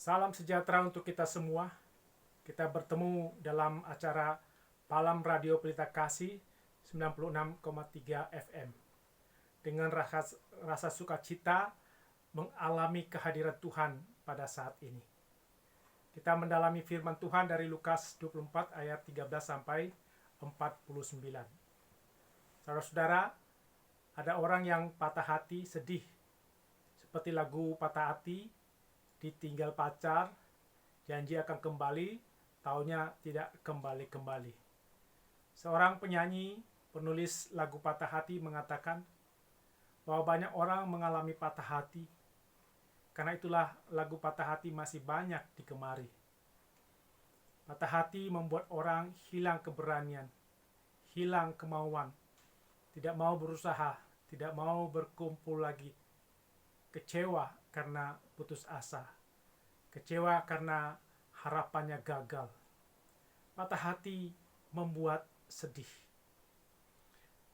Salam sejahtera untuk kita semua. Kita bertemu dalam acara Palam Radio Pelita Kasih 96,3 FM. Dengan rasa sukacita mengalami kehadiran Tuhan pada saat ini. Kita mendalami firman Tuhan dari Lukas 24 ayat 13 sampai 49. Saudara-saudara, ada orang yang patah hati, sedih. Seperti lagu Patah Hati, ditinggal pacar, janji akan kembali, taunya tidak kembali-kembali. Seorang penyanyi, penulis lagu Patah Hati mengatakan bahwa banyak orang mengalami patah hati. Karena itulah lagu Patah Hati masih banyak digemari. Patah hati membuat orang hilang keberanian, hilang kemauan, tidak mau berusaha, tidak mau berkumpul lagi, kecewa karena putus asa, kecewa karena harapannya gagal. Patah hati membuat sedih.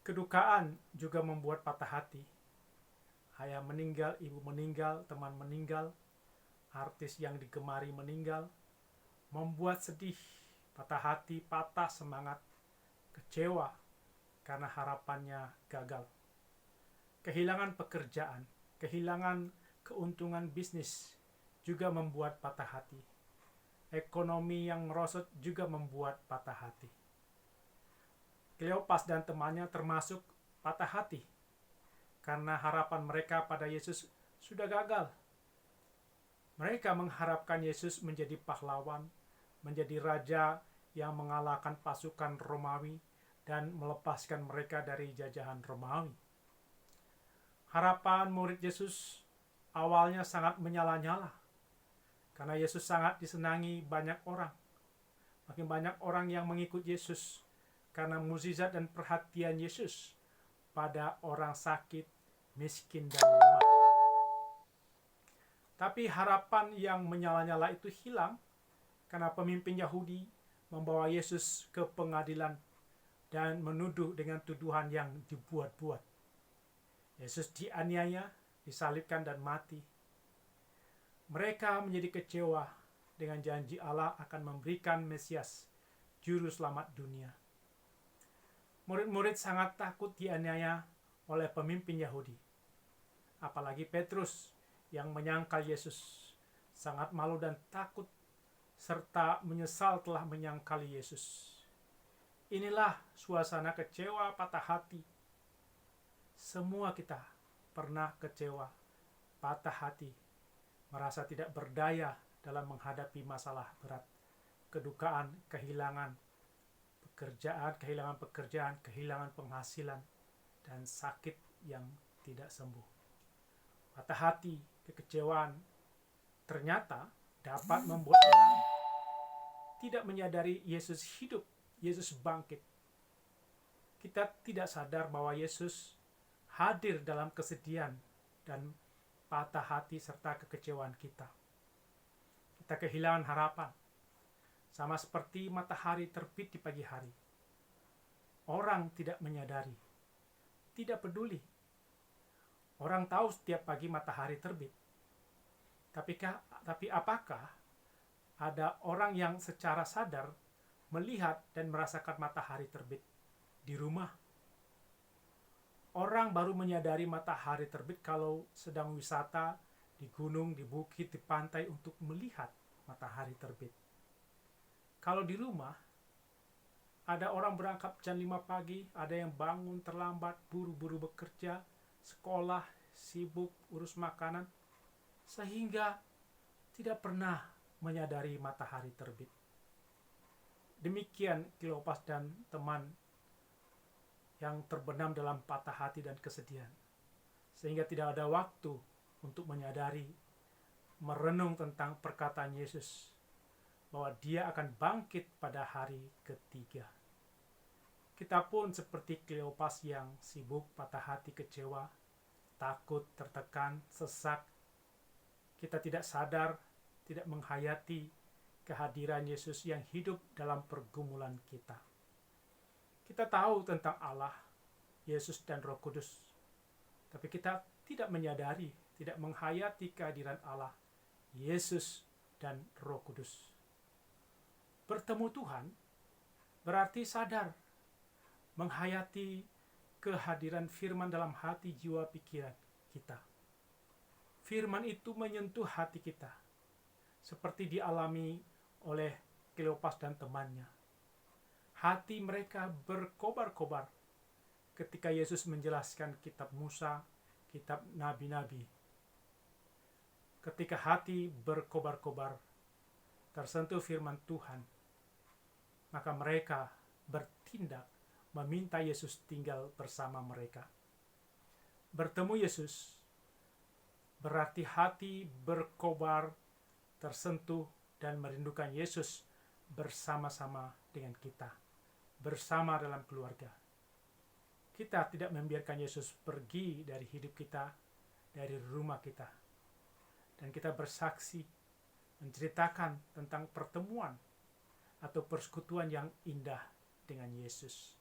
Kedukaan juga membuat patah hati. Ayah meninggal, ibu meninggal, teman meninggal, artis yang digemari meninggal, membuat sedih, patah hati, patah semangat, kecewa karena harapannya gagal. Kehilangan pekerjaan, kehilangan keuntungan bisnis juga membuat patah hati. Ekonomi yang merosot juga membuat patah hati. Kleopas dan temannya termasuk patah hati karena harapan mereka pada Yesus sudah gagal. Mereka mengharapkan Yesus menjadi pahlawan, menjadi raja yang mengalahkan pasukan Romawi dan melepaskan mereka dari jajahan Romawi. Harapan murid Yesus awalnya sangat menyala-nyala karena Yesus sangat disenangi banyak orang. Makin banyak orang yang mengikut Yesus karena mukjizat dan perhatian Yesus pada orang sakit, miskin, dan lemah. Tapi harapan yang menyala-nyala itu hilang karena pemimpin Yahudi membawa Yesus ke pengadilan dan menuduh dengan tuduhan yang dibuat-buat. Yesus dianiaya, disalibkan, dan mati. Mereka menjadi kecewa dengan janji Allah akan memberikan Mesias, juru selamat dunia. Murid-murid sangat takut dianiaya oleh pemimpin Yahudi. Apalagi Petrus yang menyangkal Yesus, sangat malu dan takut serta menyesal telah menyangkali Yesus. Inilah suasana kecewa, patah hati. Semua kita pernah kecewa, patah hati, merasa tidak berdaya dalam menghadapi masalah berat, kedukaan, kehilangan pekerjaan, kehilangan penghasilan, dan sakit yang tidak sembuh. Patah hati, kekecewaan ternyata dapat membuat orang tidak menyadari Yesus hidup, Yesus bangkit. Kita tidak sadar bahwa Yesus hadir dalam kesedihan dan patah hati serta kekecewaan kita. Kita kehilangan harapan, sama seperti matahari terbit di pagi hari. Orang tidak menyadari, tidak peduli. Orang tahu setiap pagi matahari terbit. Tapi apakah ada orang yang secara sadar melihat dan merasakan matahari terbit di rumah? Orang baru menyadari matahari terbit kalau sedang wisata di gunung, di bukit, di pantai untuk melihat matahari terbit. Kalau di rumah, ada orang berangkat jam 5 pagi, ada yang bangun terlambat, buru-buru bekerja, sekolah, sibuk, urus makanan, sehingga tidak pernah menyadari matahari terbit. Demikian Kleopas dan teman yang terbenam dalam patah hati dan kesedihan, sehingga tidak ada waktu untuk menyadari, merenung tentang perkataan Yesus bahwa dia akan bangkit pada hari ketiga. Kita pun seperti Kleopas yang sibuk, patah hati, kecewa, takut, tertekan, sesak. Kita tidak sadar, tidak menghayati kehadiran Yesus yang hidup dalam pergumulan kita. Kita tahu tentang Allah, Yesus, dan Roh Kudus, tapi kita tidak menyadari, tidak menghayati kehadiran Allah, Yesus, dan Roh Kudus. Bertemu Tuhan berarti sadar, menghayati kehadiran firman dalam hati, jiwa, pikiran kita. Firman itu menyentuh hati kita, seperti dialami oleh Kleopas dan temannya. Hati mereka berkobar-kobar ketika Yesus menjelaskan kitab Musa, kitab nabi-nabi. Ketika hati berkobar-kobar, tersentuh firman Tuhan, maka mereka bertindak meminta Yesus tinggal bersama mereka. Bertemu Yesus berarti hati berkobar, tersentuh, dan merindukan Yesus bersama-sama dengan kita, bersama dalam keluarga. Kita tidak membiarkan Yesus pergi dari hidup kita, dari rumah kita. Dan kita bersaksi, menceritakan tentang pertemuan atau persekutuan yang indah dengan Yesus.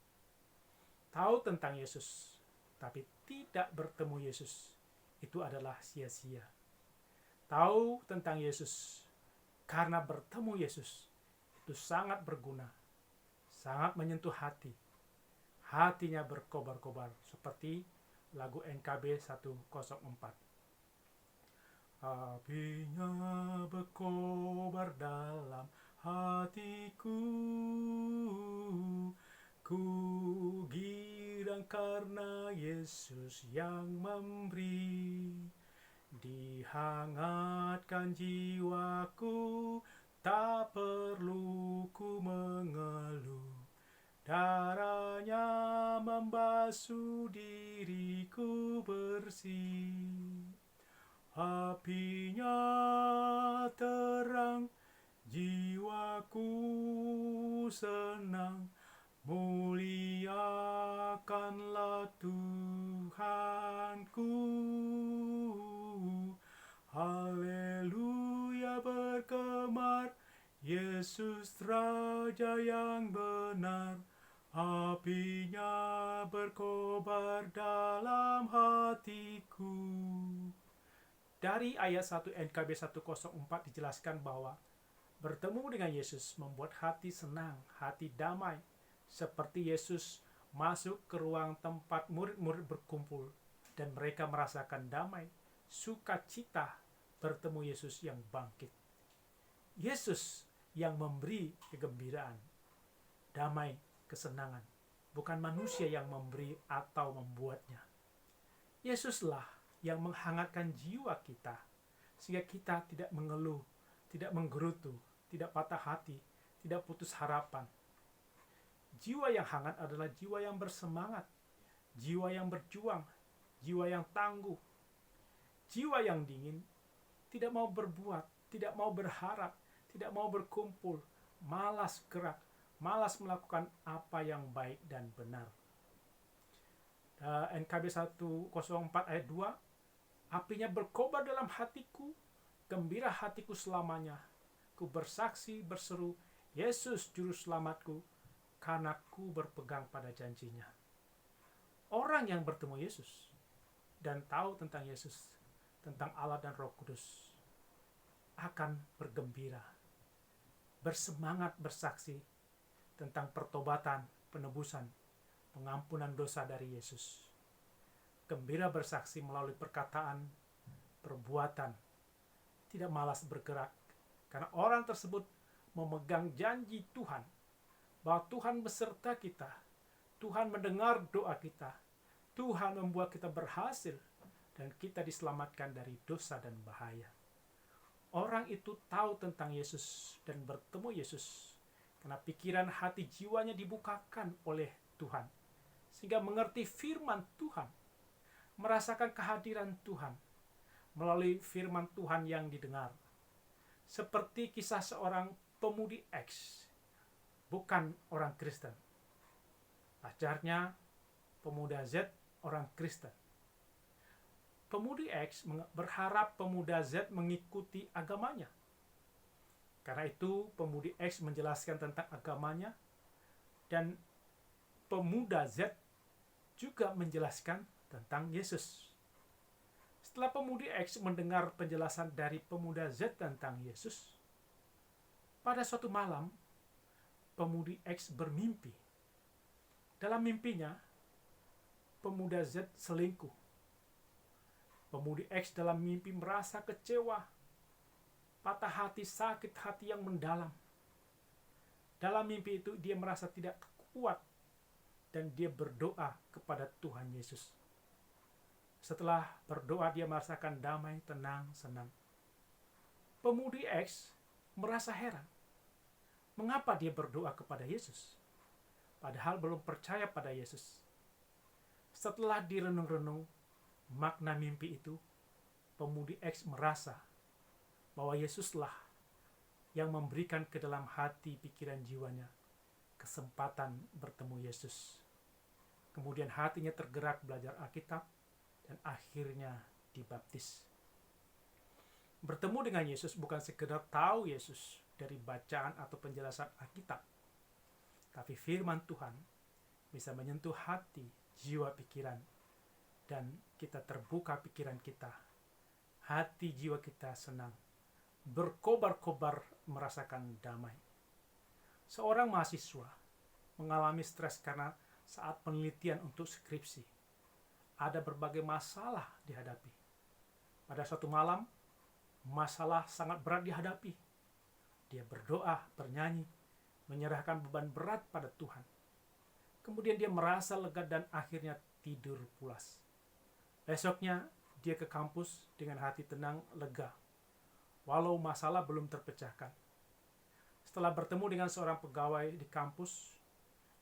Tahu tentang Yesus, tapi tidak bertemu Yesus, itu adalah sia-sia. Tahu tentang Yesus, karena bertemu Yesus, itu sangat berguna, sangat menyentuh hati. Hatinya berkobar-kobar, seperti lagu NKB 104. Apinya berkobar dalam hatiku, ku girang karena Yesus yang memberi. Dihangatkan jiwaku, tak perlu ku mengeluh. Darahnya membasuh diriku bersih. Apinya terang, jiwaku senang, muliakanlah Tuhanku. Haleluya bergema, Yesus Raja yang benar. Apinya berkobar dalam hatiku. Dari ayat 1 NKB 104 dijelaskan bahwa bertemu dengan Yesus membuat hati senang, hati damai, seperti Yesus masuk ke ruang tempat murid-murid berkumpul dan mereka merasakan damai, sukacita bertemu Yesus yang bangkit. Yesus yang memberi kegembiraan, damai, kesenangan, bukan manusia yang memberi atau membuatnya. Yesuslah yang menghangatkan jiwa kita, sehingga kita tidak mengeluh, tidak menggerutu, tidak patah hati, tidak putus harapan. Jiwa yang hangat adalah jiwa yang bersemangat, jiwa yang berjuang, jiwa yang tangguh. Jiwa yang dingin tidak mau berbuat, tidak mau berharap, tidak mau berkumpul, malas gerak, malas melakukan apa yang baik dan benar. NKB 104 ayat 2, apinya berkobar dalam hatiku, gembira hatiku selamanya. Ku bersaksi berseru, Yesus juru selamatku, karena ku berpegang pada janjinya. Orang yang bertemu Yesus dan tahu tentang Yesus, tentang Allah dan Roh Kudus, akan bergembira, bersemangat bersaksi tentang pertobatan, penebusan, pengampunan dosa dari Yesus. Gembira bersaksi melalui perkataan, perbuatan, tidak malas bergerak, karena orang tersebut memegang janji Tuhan, bahwa Tuhan beserta kita, Tuhan mendengar doa kita, Tuhan membuat kita berhasil, dan kita diselamatkan dari dosa dan bahaya. Orang itu tahu tentang Yesus dan bertemu Yesus, karena pikiran hati jiwanya dibukakan oleh Tuhan, sehingga mengerti firman Tuhan, merasakan kehadiran Tuhan melalui firman Tuhan yang didengar. Seperti kisah seorang pemudi X, bukan orang Kristen. Pacarnya pemuda Z, orang Kristen. Pemudi X berharap pemuda Z mengikuti agamanya. Karena itu pemudi X menjelaskan tentang agamanya, dan pemuda Z juga menjelaskan tentang Yesus. Setelah pemudi X mendengar penjelasan dari pemuda Z tentang Yesus, Pada suatu malam, pemudi X bermimpi. Dalam mimpinya, pemuda Z selingkuh. Pemudi X dalam mimpi merasa kecewa, patah hati, sakit hati yang mendalam. Dalam mimpi itu dia merasa tidak kuat dan dia berdoa kepada Tuhan Yesus. Setelah berdoa dia merasakan damai, tenang, senang. Pemudi X merasa heran. Mengapa dia berdoa kepada Yesus? Padahal belum percaya pada Yesus. Setelah direnung-renung makna mimpi itu, pemudi X merasa bahwa Yesuslah yang memberikan ke dalam hati pikiran jiwanya kesempatan bertemu Yesus. Kemudian hatinya tergerak belajar Alkitab dan akhirnya dibaptis. Bertemu dengan Yesus bukan sekedar tahu Yesus dari bacaan atau penjelasan Alkitab, tapi firman Tuhan bisa menyentuh hati, jiwa, pikiran, dan kita terbuka pikiran kita. Hati jiwa kita senang, berkobar-kobar merasakan damai. Seorang mahasiswa mengalami stres karena saat penelitian untuk skripsi, ada berbagai masalah dihadapi. Pada suatu malam, masalah sangat berat dihadapi. Dia berdoa, bernyanyi, menyerahkan beban berat pada Tuhan. Kemudian dia merasa lega dan akhirnya tidur pulas. Besoknya dia ke kampus dengan hati tenang, lega, walau masalah belum terpecahkan. Setelah bertemu dengan seorang pegawai di kampus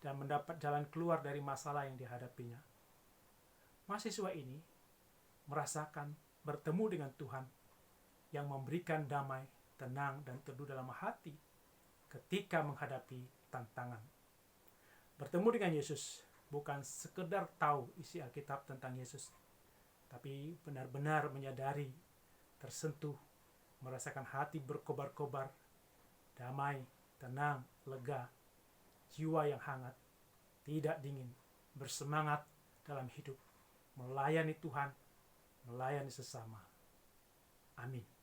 dan mendapat jalan keluar dari masalah yang dihadapinya, mahasiswa ini merasakan bertemu dengan Tuhan yang memberikan damai, tenang, dan teduh dalam hati ketika menghadapi tantangan. Bertemu dengan Yesus bukan sekedar tahu isi Alkitab tentang Yesus, tapi benar-benar menyadari, tersentuh, merasakan hati berkobar-kobar, damai, tenang, lega, jiwa yang hangat, tidak dingin, bersemangat dalam hidup, melayani Tuhan, melayani sesama. Amin.